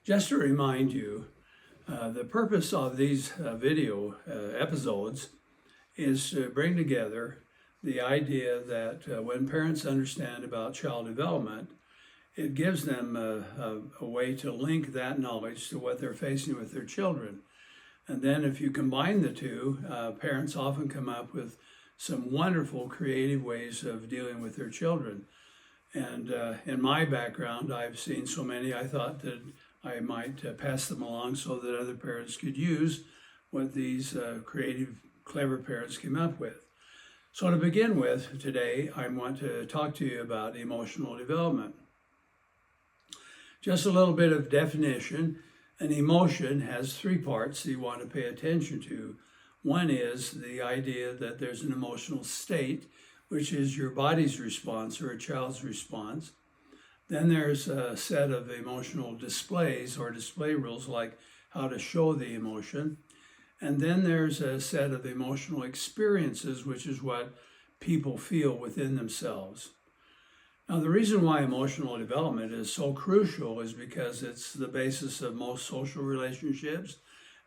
Just to remind you, the purpose of these video episodes is to bring together the idea that when parents understand about child development, it gives them a way to link that knowledge to what they're facing with their children. And then if you combine the two, parents often come up with some wonderful creative ways of dealing with their children. And in my background, I've seen so many, I thought that I might pass them along so that other parents could use what these creative, clever parents came up with. So to begin with, today, I want to talk to you about emotional development. Just a little bit of definition. An emotion has three parts that you want to pay attention to. One is the idea that there's an emotional state, which is your body's response or a child's response. Then there's a set of emotional displays or display rules, like how to show the emotion. And then there's a set of emotional experiences, which is what people feel within themselves. Now, the reason why emotional development is so crucial is because it's the basis of most social relationships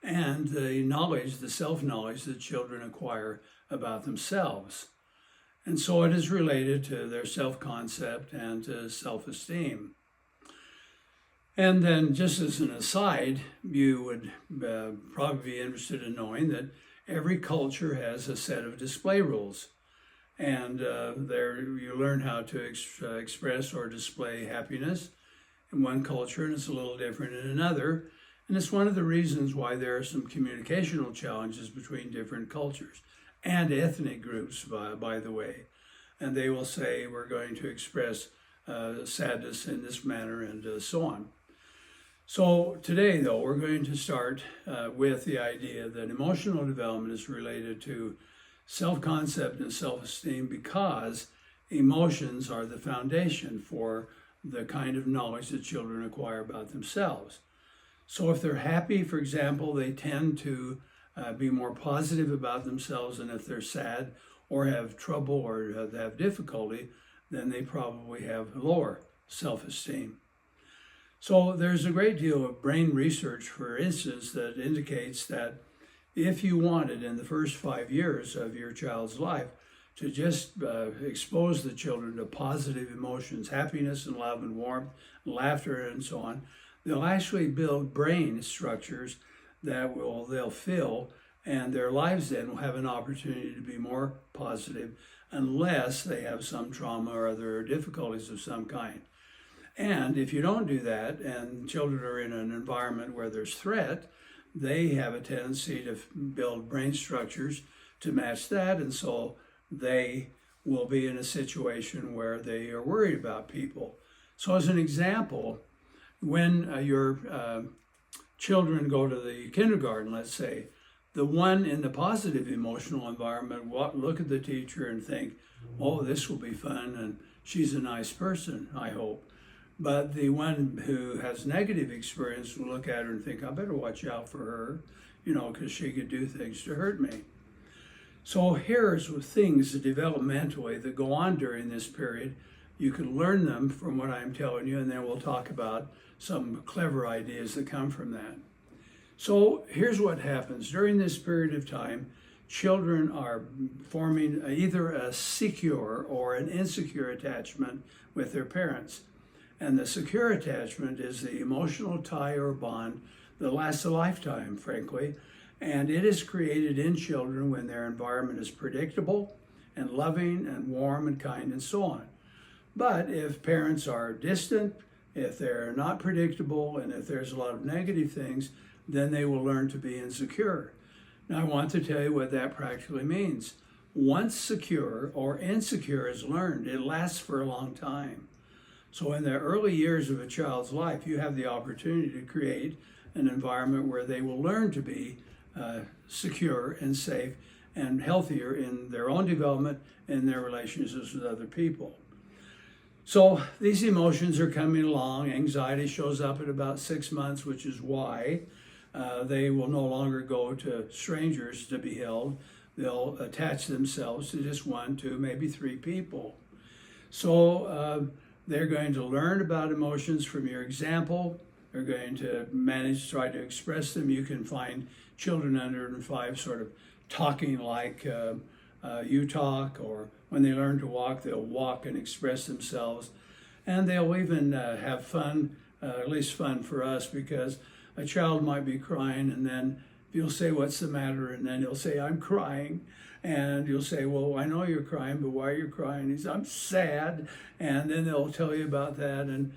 and the knowledge, the self-knowledge that children acquire about themselves. And so it is related to their self-concept and to self-esteem. And then, just as an aside, you would probably be interested in knowing that every culture has a set of display rules. And there you learn how to express or display happiness in one culture, and it's a little different in another. And it's one of the reasons why there are some communicational challenges between different cultures and ethnic groups, by the way. And they will say, we're going to express sadness in this manner, and so on. So today, though, we're going to start with the idea that emotional development is related to self-concept and self-esteem, because emotions are the foundation for the kind of knowledge that children acquire about themselves. So if they're happy, for example, they tend to be more positive about themselves, and if they're sad or have trouble or have difficulty, then they probably have lower self-esteem. So there's a great deal of brain research, for instance, that indicates that if you wanted in the first 5 years of your child's life to just expose the children to positive emotions, happiness and love and warmth, laughter and so on, they'll actually build brain structures that they'll fill, and their lives then will have an opportunity to be more positive unless they have some trauma or other difficulties of some kind. And if you don't do that, and children are in an environment where there's threat, they have a tendency to build brain structures to match that, and so they will be in a situation where they are worried about people. So as an example, when your children go to the kindergarten, let's say, the one in the positive emotional environment will look at the teacher and think, oh, this will be fun, and she's a nice person, I hope. But the one who has negative experience will look at her and think, I better watch out for her, because she could do things to hurt me. So here's things developmentally that go on during this period. You can learn them from what I'm telling you, and then we'll talk about some clever ideas that come from that. So here's what happens. During this period of time, children are forming either a secure or an insecure attachment with their parents. And the secure attachment is the emotional tie or bond that lasts a lifetime, frankly. And it is created in children when their environment is predictable and loving and warm and kind and so on. But if parents are distant, if they're not predictable, and if there's a lot of negative things, then they will learn to be insecure. Now, I want to tell you what that practically means. Once secure or insecure is learned, it lasts for a long time. So in the early years of a child's life, you have the opportunity to create an environment where they will learn to be secure and safe and healthier in their own development and their relationships with other people. So these emotions are coming along. Anxiety shows up at about 6 months, which is why they will no longer go to strangers to be held. They'll attach themselves to just 1, 2, maybe 3 people. So they're going to learn about emotions from your example. They're going to manage to try to express them. You can find children under 5 sort of talking like you talk, or when they learn to walk, they'll walk and express themselves. And they'll even have fun, at least fun for us, because a child might be crying, and then you'll say, "What's the matter?" And then he'll say, "I'm crying." And you'll say, "Well, I know you're crying, but why are you crying?" He says, "I'm sad." And then they'll tell you about that, and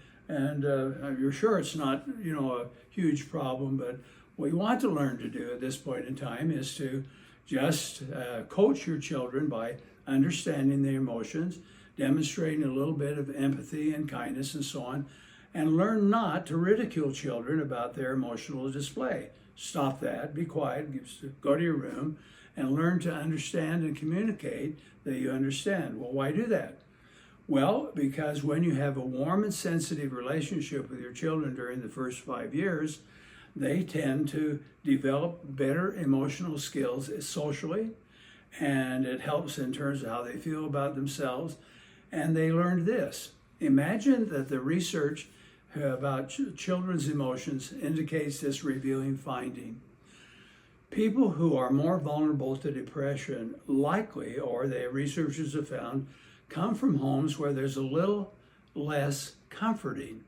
you're sure it's not, a huge problem. But what you want to learn to do at this point in time is to just coach your children by understanding their emotions, demonstrating a little bit of empathy and kindness and so on, and learn not to ridicule children about their emotional display. Stop that, be quiet, go to your room, and learn to understand and communicate that you understand. Well, why do that? Well, because when you have a warm and sensitive relationship with your children during the first 5 years, they tend to develop better emotional skills socially, and it helps in terms of how they feel about themselves. And they learned this. Imagine that the research about children's emotions indicates this revealing finding. People who are more vulnerable to depression likely, or the researchers have found, come from homes where there's a little less comforting.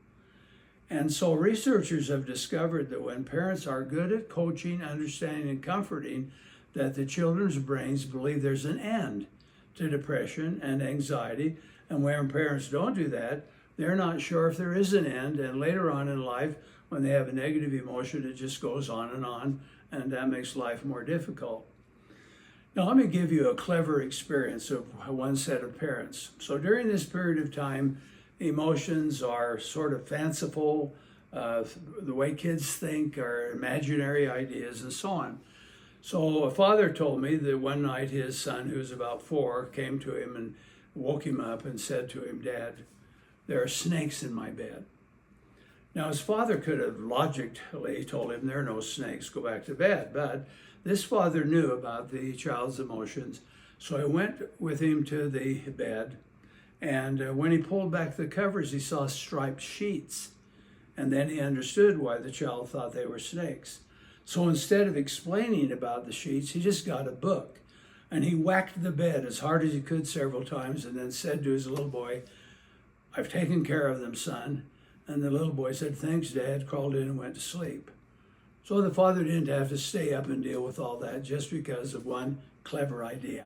And so researchers have discovered that when parents are good at coaching, understanding, and comforting, that the children's brains believe there's an end to depression and anxiety. And when parents don't do that, they're not sure if there is an end. And later on in life, when they have a negative emotion, it just goes on, and that makes life more difficult. Now, let me give you a clever experience of one set of parents. So during this period of time, emotions are sort of fanciful, the way kids think are imaginary ideas and so on. So a father told me that one night his son, who was about 4, came to him and woke him up and said to him, "Dad, there are snakes in my bed." Now his father could have logically told him, "There are no snakes, go back to bed." But this father knew about the child's emotions. So I went with him to the bed, and when he pulled back the covers, he saw striped sheets. And then he understood why the child thought they were snakes. So instead of explaining about the sheets, he just got a book, and he whacked the bed as hard as he could several times, and then said to his little boy, "I've taken care of them, son." And the little boy said, "Thanks, Dad," crawled in and went to sleep. So the father didn't have to stay up and deal with all that just because of one clever idea.